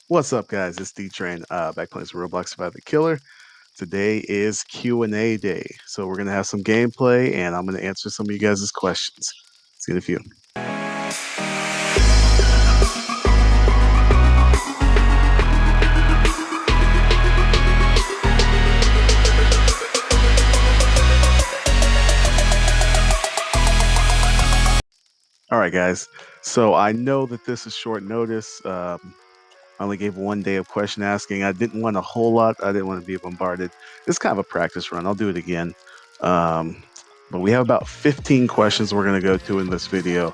What's up, guys? It's D-Train, back playing some Roblox Survive the Killer. Today is Q&A day, so we're gonna have some gameplay, and I'm gonna answer some of you guys' questions. See you in a few. All right, guys. So I know that this is short notice. I only gave 1 day of question asking. I didn't want a whole lot. I didn't want to be bombarded. It's kind of a practice run. I'll do it again. But we have about 15 questions we're going to go to in this video.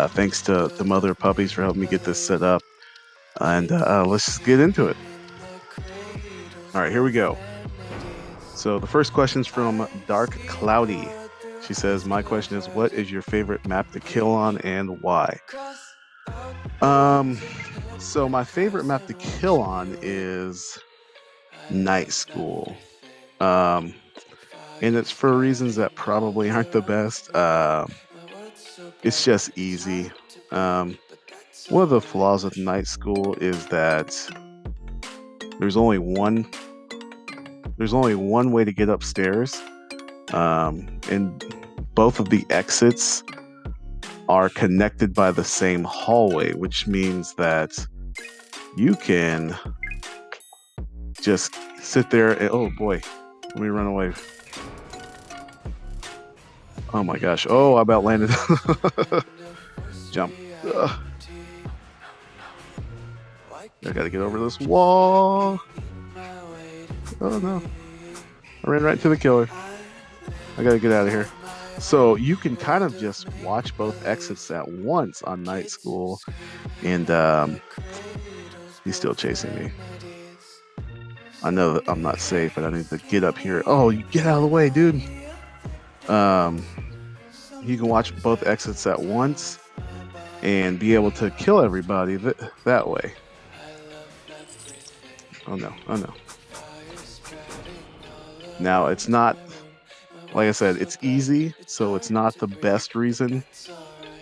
Thanks to the mother puppies for helping me get this set up. And let's just get into it. All right, here we go. So the first question is from Dark Cloudy. She says, my question is, what is your favorite map to kill on and why? So my favorite map to kill on is Night School. And it's for reasons that probably aren't the best. It's just easy. One of the flaws with Night School is that there's only one way to get upstairs. And both of the exits are connected by the same hallway, which means that you can just sit there and, oh boy, let me run away. Oh my gosh. Oh, I about landed. Jump. Ugh. I gotta get over this wall. Oh no. I ran right into the killer. I gotta get out of here. So you can kind of just watch both exits at once on Night School, and he's still chasing me. I know that I'm not safe, but I need to get up here. Oh, you get out of the way, dude. You can watch both exits at once and be able to kill everybody that way. Oh no, oh no. Now, it's not, like I said, it's easy, so it's not the best reason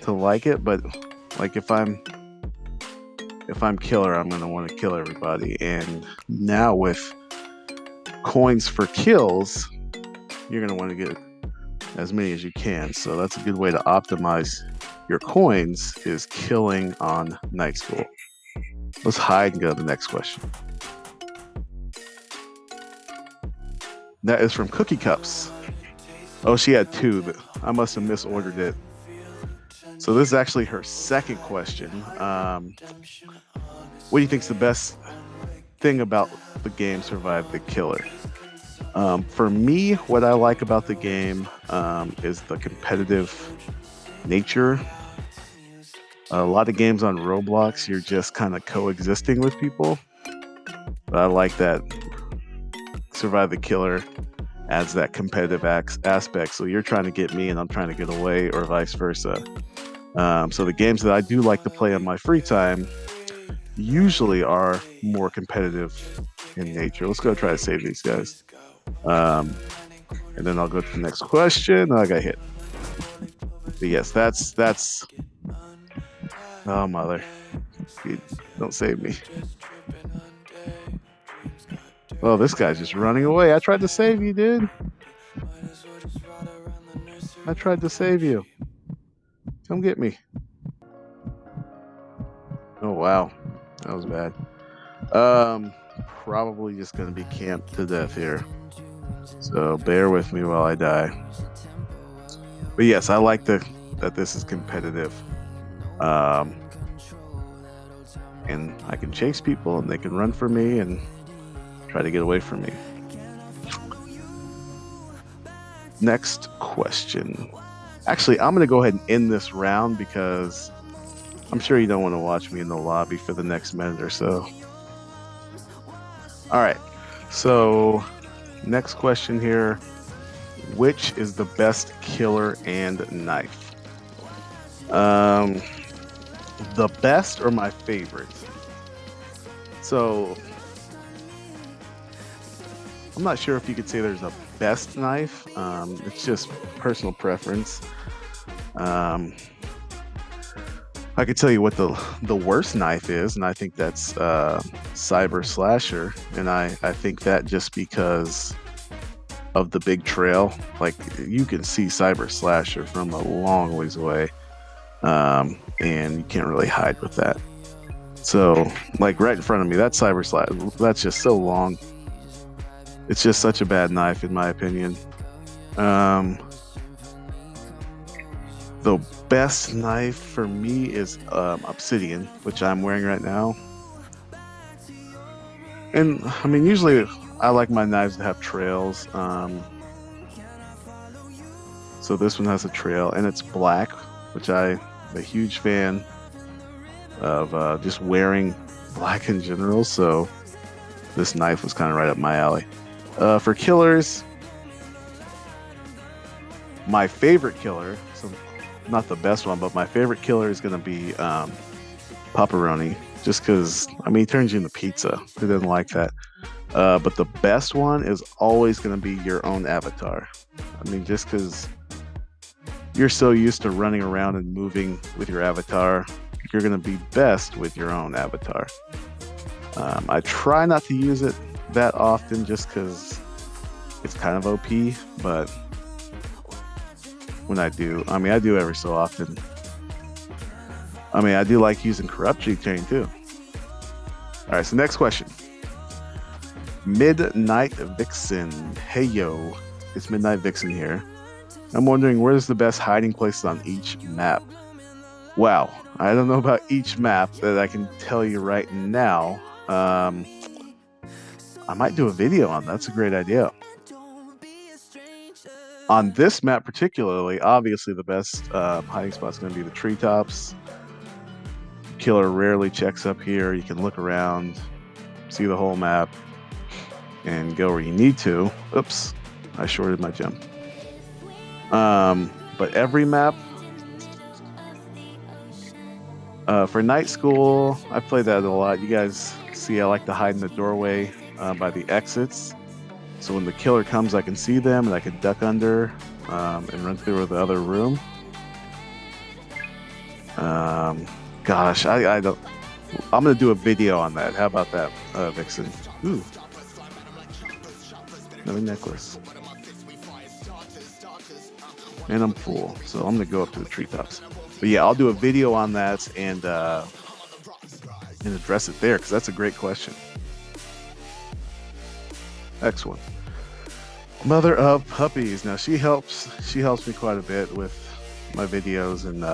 to like it, but like if I'm killer, I'm gonna want to kill everybody. And now with coins for kills, you're gonna want to get as many as you can. So that's a good way to optimize your coins, is killing on Night School. Let's hide and go to the next question. That is from Cookie Cups. Oh, she had two. I must have misordered it. So this is actually her second question. What do you think is the best thing about the game Survive the Killer? For me, what I like about the game is the competitive nature. A lot of games on Roblox, you're just kind of coexisting with people. But I like that Survive the Killer adds that competitive aspect. So you're trying to get me and I'm trying to get away, or vice versa. So the games that I do like to play on my free time usually are more competitive in nature. Let's go try to save these guys. And then I'll go to the next question. Oh, I got hit. But yes, that's oh mother. Dude, don't save me. Oh, this guy's just running away. I tried to save you, dude. I tried to save you. Come get me. Oh wow, that was bad. Probably just gonna be camped to death here. So bear with me while I die. But yes, I like that this is competitive. And I can chase people and they can run for me and try to get away from me. Next question. Actually, I'm going to go ahead and end this round because I'm sure you don't want to watch me in the lobby for the next minute or so. All right. So next question here. Which is the best killer and knife? The best or my favorite? So I'm not sure if you could say there's a best knife. It's just personal preference. I could tell you what the worst knife is, and I think that's Cyber Slasher, and I think that just because of the big trail, like you can see Cyber Slasher from a long ways away, and you can't really hide with that. So, like right in front of me, that Cyber Slasher, that's just so long. It's just such a bad knife, in my opinion. Um, the best knife for me is Obsidian, which I'm wearing right now. And I mean, usually I like my knives to have trails. So this one has a trail, and it's black, which I'm a huge fan of just wearing black in general. So this knife was kind of right up my alley. For killers, my favorite killer, so not the best one, but my favorite killer is going to be Pepperoni, just because, I mean, he turns you into pizza. Who doesn't like that? But the best one is always going to be your own avatar. I mean, just because you're so used to running around and moving with your avatar, you're going to be best with your own avatar. I try not to use it that often just because it's kind of OP, but when I do, I mean, I do every so often. I mean, I do like using Corrupt Chain too. All right, so next question. Midnight Vixen. Hey, yo, it's Midnight Vixen here. I'm wondering, where's the best hiding places on each map? Wow, I don't know about each map that I can tell you right now. I might do a video on that. That's a great idea. On this map particularly, obviously the best hiding spot is going to be the treetops. Killer rarely checks up here. You can look around, see the whole map, and go where you need to. Oops, I shorted my jump. But every map, for night school, I played that a lot. You guys see I like to hide in the doorway by the exits. So when the killer comes, I can see them and I can duck under and run through the other room. Gosh, I don't. I'm gonna do a video on that. How about that, Vixen? Ooh, another necklace. And I'm full, so I'm gonna go up to the treetops. But yeah, I'll do a video on that and address it there because that's a great question. Next one. Mother of Puppies. Now she helps me quite a bit with my videos and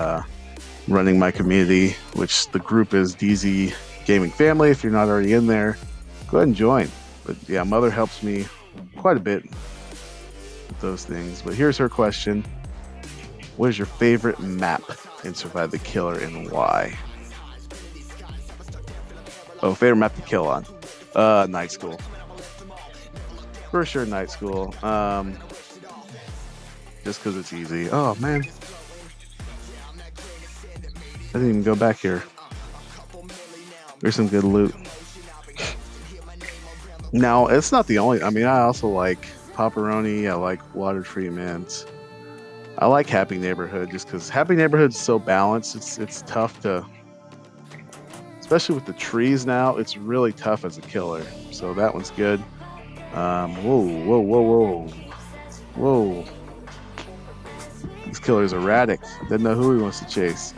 running my community, which the group is DZ Gaming Family. If you're not already in there, go ahead and join. But yeah, Mother helps me quite a bit with those things. But here's her question. What is your favorite map in Survive the Killer and why? Oh, favorite map to kill on? Night School. For sure, Night School. Just because it's easy. Oh, man. I didn't even go back here. There's some good loot. Now, it's not the only... I mean, I also like Pepperoni. I like Water Treatment. I like Happy Neighborhood just because Happy Neighborhood's so balanced. It's tough to... Especially with the trees now, it's really tough as a killer. So that one's good. Whoa. This killer's erratic. Doesn't know who he wants to chase.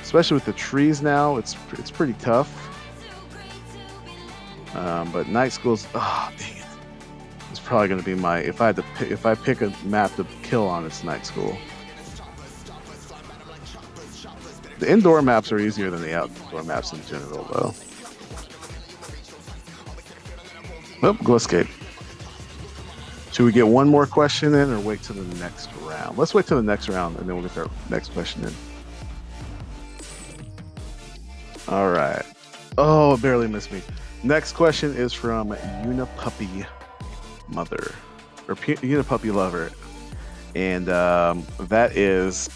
Especially with the trees now, it's pretty tough. But Night School's, oh dang it, it's probably going to be my, if I pick a map to kill on, it's Night School. The indoor maps are easier than the outdoor maps in general, though. Oh, go escape. Should we get one more question in or wait till the next round? Let's wait till the next round and then we'll get our next question in. All right. Oh, it barely missed me. Next question is from Unipuppy Mother or Unipuppy Lover. And that is,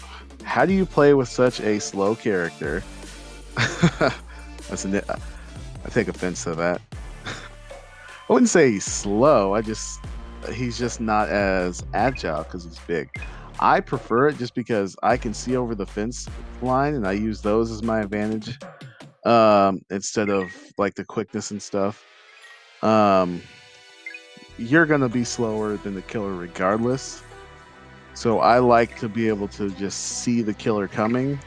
how do you play with such a slow character? I take offense to that. I wouldn't say he's slow. He's just not as agile because he's big. I prefer it just because I can see over the fence line, and I use those as my advantage instead of like the quickness and stuff. Um, you're gonna be slower than the killer regardless. So I like to be able to just see the killer coming.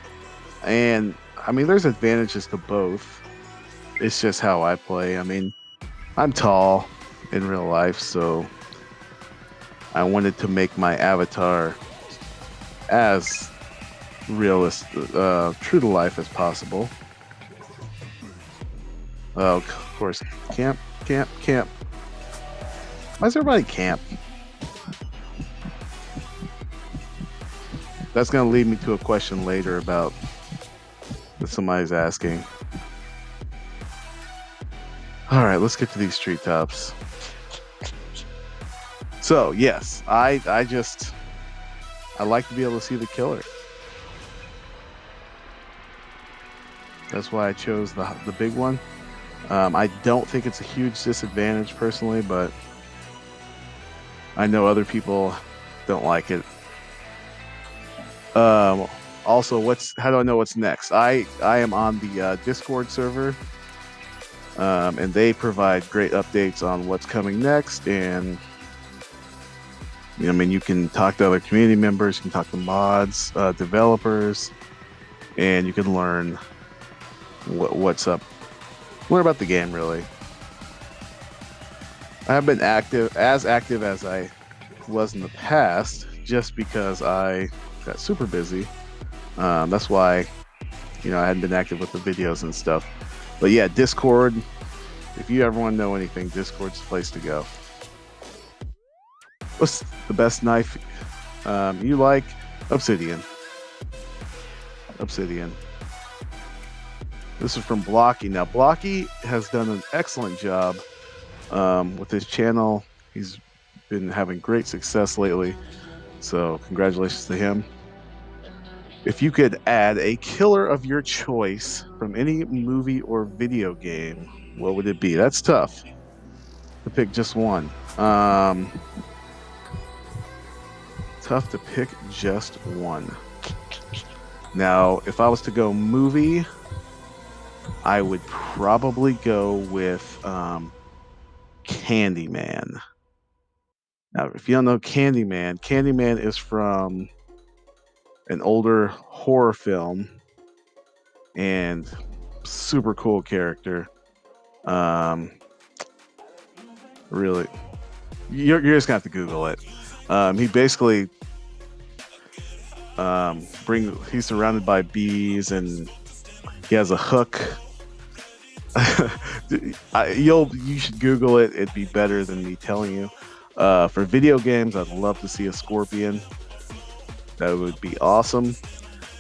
And I mean, there's advantages to both. It's just how I play. I mean, I'm tall in real life, so I wanted to make my avatar as realistic, true to life as possible. Of course, camp, camp, camp. Why is everybody camp? That's going to lead me to a question later about that somebody's asking. All right, let's get to these treetops. So yes, I like to be able to see the killer. That's why I chose the big one. I don't think it's a huge disadvantage personally, but I know other people don't like it. Also, how do I know what's next? I am on the Discord server, and they provide great updates on what's coming next. And I mean, you can talk to other community members, you can talk to mods, developers, and you can learn what's up. Learn about the game, really. I have been active as I was in the past, just because I got super busy. That's why, I hadn't been active with the videos and stuff. But yeah, Discord. If you ever want to know anything, Discord's the place to go. What's the best knife you like? Obsidian. Obsidian. This is from Blocky. Now, Blocky has done an excellent job with his channel. He's been having great success lately. So congratulations to him. If you could add a killer of your choice from any movie or video game, what would it be? That's tough to pick just one. Tough to pick just one. Now, if I was to go movie, I would probably go with Candyman. Now, if you don't know Candyman, Candyman is from an older horror film and super cool character. Really, you're just gonna have to Google it. He basically he's surrounded by bees and he has a hook. You should Google it. It'd be better than me telling you. For video games, I'd love to see a scorpion. That would be awesome.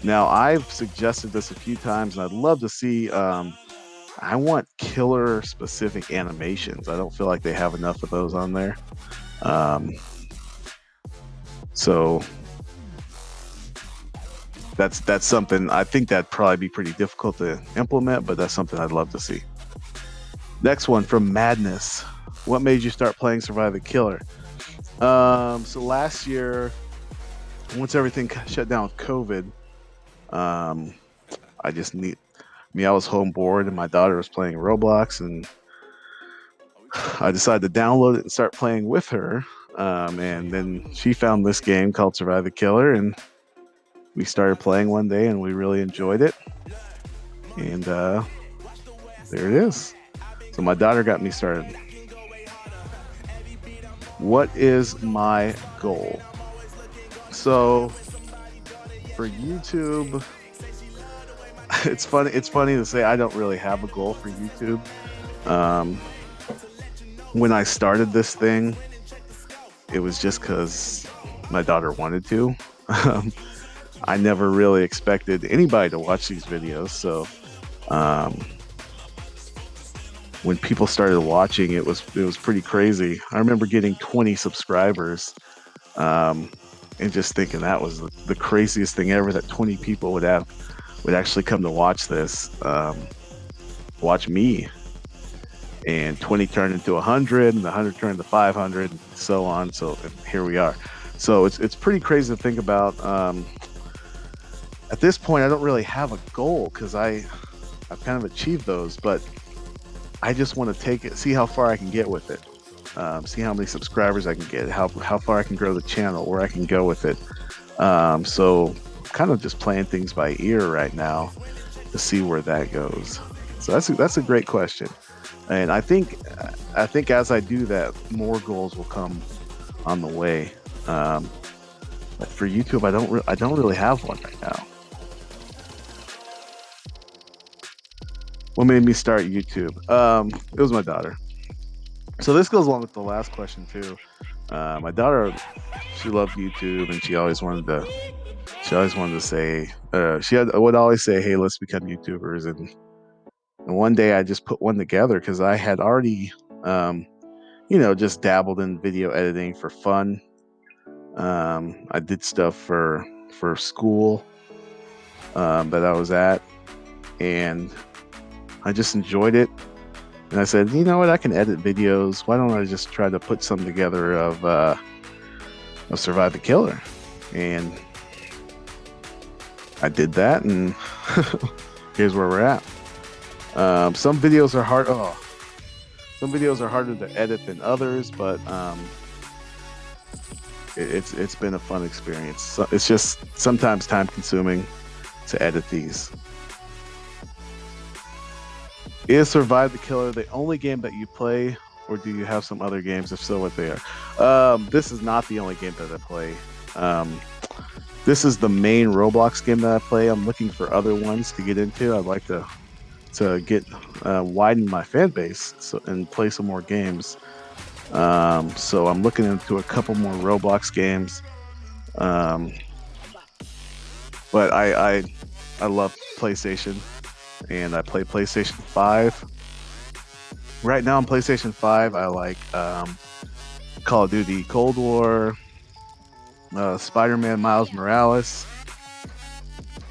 Now, I've suggested this a few times, and I'd love to see. I want killer specific animations. I don't feel like they have enough of those on there. So that's something. I think that'd probably be pretty difficult to implement, but that's something I'd love to see. Next one from Madness. What made you start playing Survive the Killer? So last year, once everything shut down with COVID, I was home bored and my daughter was playing Roblox, and I decided to download it and start playing with her. And then she found this game called Survive the Killer, and we started playing one day and we really enjoyed it. And there it is. So my daughter got me started. What is my goal? So for YouTube, it's funny to say I don't really have a goal for YouTube. When I started this thing, it was just because my daughter wanted to. I never really expected anybody to watch these videos. So when people started watching, it was pretty crazy. I remember getting 20 subscribers and just thinking that was the craziest thing ever, that 20 people would actually come to watch this, watch me. And 20 turned into 100, and 100 turned to 500, and so on. So here we are. So it's pretty crazy to think about. At this point, I don't really have a goal because I've kind of achieved those, but I just want to take it, see how far I can get with it, see how many subscribers I can get, how far I can grow the channel, where I can go with it. So kind of just playing things by ear right now to see where that goes. So that's a great question, and I think as I do that, more goals will come on the way. But for YouTube, I don't really have one right now. What made me start YouTube? It was my daughter. So this goes along with the last question too. My daughter, she loved YouTube, and she always wanted to say, would always say, "Hey, let's become YouTubers." And one day I just put one together because I had already, um, just dabbled in video editing for fun. I did stuff for school that I was at, and I just enjoyed it. And I said, you know what, I can edit videos. Why don't I just try to put some together of Survive the Killer? And I did that, and here's where we're at. Some videos are hard. Oh, some videos are harder to edit than others, but it's been a fun experience. So it's just sometimes time consuming to edit these. Is Survive the Killer the only game that you play, or do you have some other games? If so, what they are? This is not the only game that I play. This is the main Roblox game that I play. I'm looking for other ones to get into. I'd like to get widen my fan base and play some more games. So I'm looking into a couple more Roblox games. But I love PlayStation, and I play PlayStation 5. Right now on PlayStation 5, I like Call of Duty Cold War, Spider-Man Miles Morales,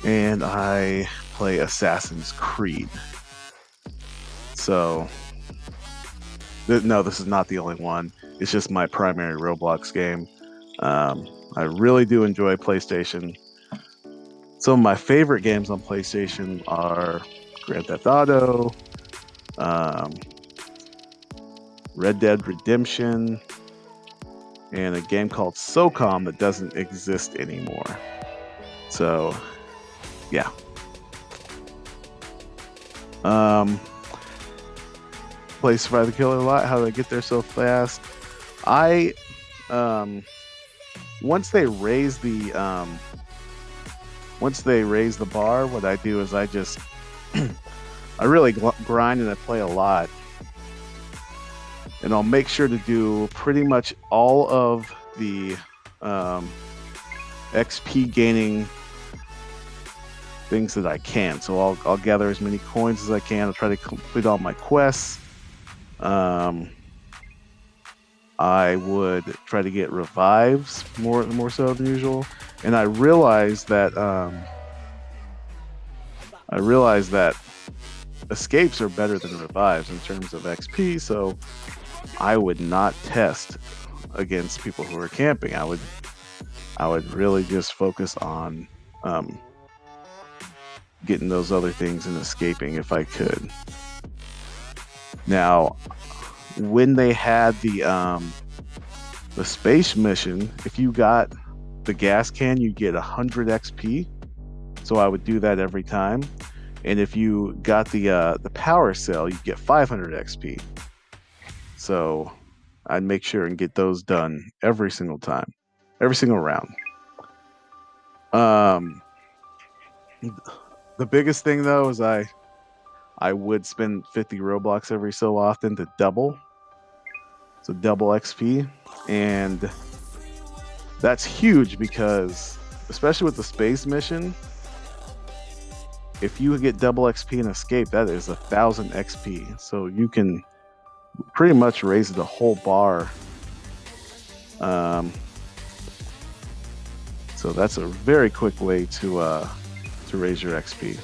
and I play Assassin's Creed. So, no, this is not the only one. It's just my primary Roblox game. I really do enjoy PlayStation. Some of my favorite games on PlayStation are Grand Theft Auto, Red Dead Redemption, and a game called SOCOM that doesn't exist anymore. So, yeah. Play Survive the Killer a lot. How did I get there so fast? I once they raise the bar, what I do is I just I really grind and I play a lot, and I'll make sure to do pretty much all of the XP gaining things that I can. So I'll gather as many coins as I can. I'll try to complete all my quests. I would try to get revives more so than usual, and I realized that escapes are better than revives in terms of XP. So I would not test against people who are camping. I would really just focus on getting those other things and escaping if I could. Now, when they had the space mission, if you got the gas can, you get 100 XP. So I would do that every time. And if you got the power cell, you get 500 XP. So I'd make sure and get those done every single time, every single round. The biggest thing though is I would spend 50 Roblox every so often to double XP, and that's huge because, especially with the space mission, if you get double XP and escape, that is 1,000 XP. So you can pretty much raise the whole bar. So that's a very quick way to raise your XP.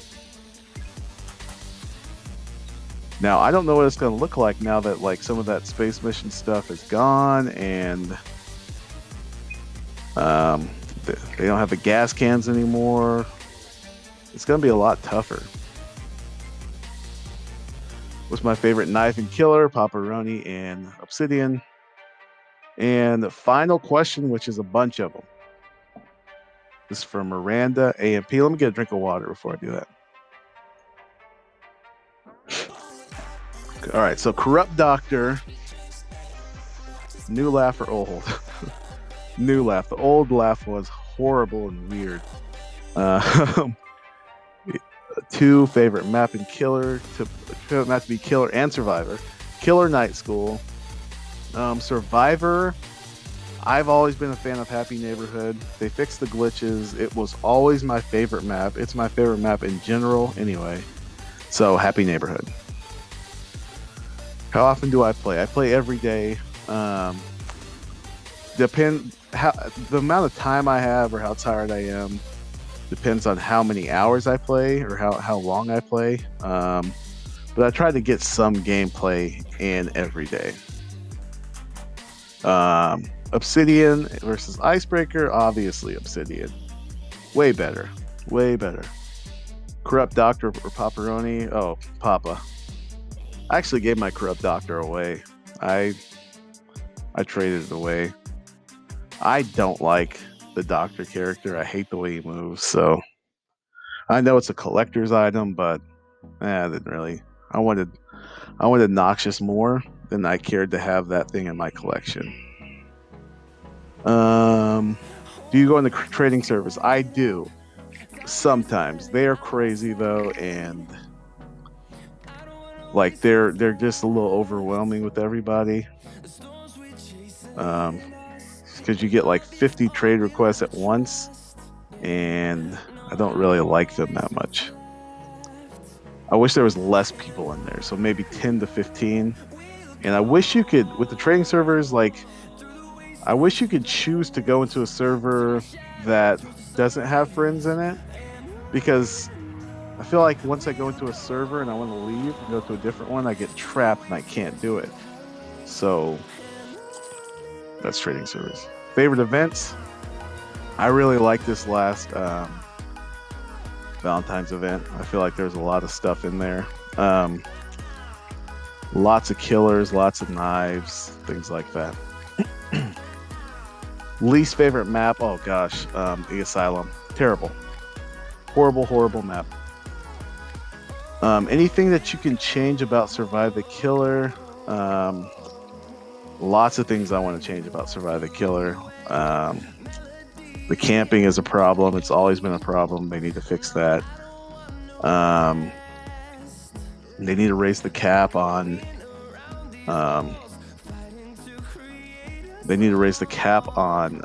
Now, I don't know what it's going to look like now that like some of that space mission stuff is gone, and Um, they don't have the gas cans anymore. It's gonna be a lot tougher. What's my favorite knife and killer? Pepperoni and obsidian. And the final question, which is a bunch of them. This is from Miranda AMP. Let me get a drink of water before I do that. All right, so Corrupt Doctor, new laugh or old? New laugh. The old laugh was horrible and weird. 2 favorite map and killer. Favorite map to be killer and survivor. Killer Night School. Survivor. I've always been a fan of Happy Neighborhood. They fixed the glitches. It was always my favorite map. It's my favorite map in general anyway. So Happy Neighborhood. How often do I play? I play every day. The amount of time I have or how tired I am depends on how many hours I play or how long I play. But I try to get some gameplay in every day. Obsidian versus Icebreaker, obviously Obsidian. Way better. Corrupt Doctor or Pepperoni? Oh, Papa. I actually gave my Corrupt Doctor away. I traded it away. I don't like the Doctor character. I hate the way he moves. So I know it's a collector's item, but I didn't really. I wanted Noxious more than I cared to have that thing in my collection. Do you go into trading service? I do. Sometimes they are crazy though, and like they're just a little overwhelming with everybody. Because you get like 50 trade requests at once, and I don't really like them that much. I wish there was less people in there, so maybe 10 to 15. And I wish you could, with the trading servers, like, I wish you could choose to go into a server that doesn't have friends in it, because I feel like once I go into a server and I want to leave and go to a different one, I get trapped and I can't do it. So that's trading servers. Favorite events? I really like this last Valentine's event. I feel like there's a lot of stuff in there. Lots of killers, lots of knives, things like that. Least favorite map? Oh gosh, the Asylum. Terrible. Horrible map. Anything that you can change about Survive the Killer? Lots of things I want to change about Survive the Killer. The camping is a problem. It's always been a problem. They need to fix that. They need to raise the cap on. They need to raise the cap on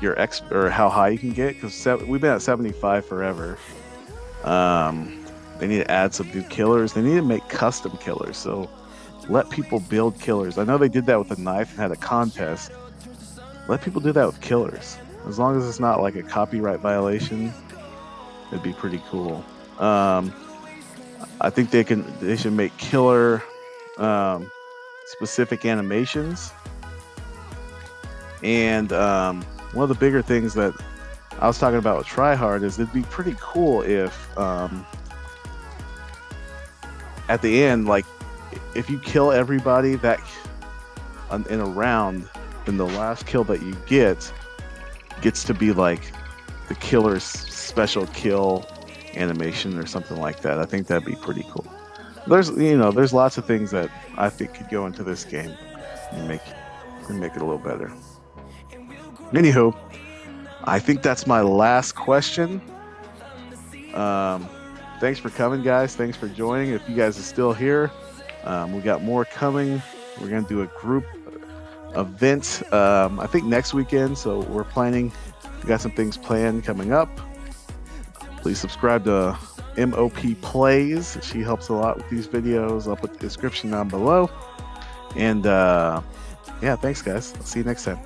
your or how high you can get, because we've been at 75 forever. They need to add some new killers. They need to make custom killers. So let people build killers. I know they did that with a knife and had a contest. Let people do that with killers. As long as it's not like a copyright violation, it'd be pretty cool. I think they should make killer specific animations. And one of the bigger things that I was talking about with Tryhard is it'd be pretty cool if at the end, like, if you kill everybody that in a round, then the last kill that you gets to be like the killer's special kill animation or something like that. I think that'd be pretty cool. There's lots of things that I think could go into this game and make it a little better. Anywho, I think that's my last question. Thanks for coming, guys. Thanks for joining. If you guys are still here, we got more coming. We're going to do a group event, I think next weekend. So we got some things planned coming up. Please subscribe to MOP Plays. She helps a lot with these videos. I'll put the description down below. And yeah, thanks, guys. I'll see you next time.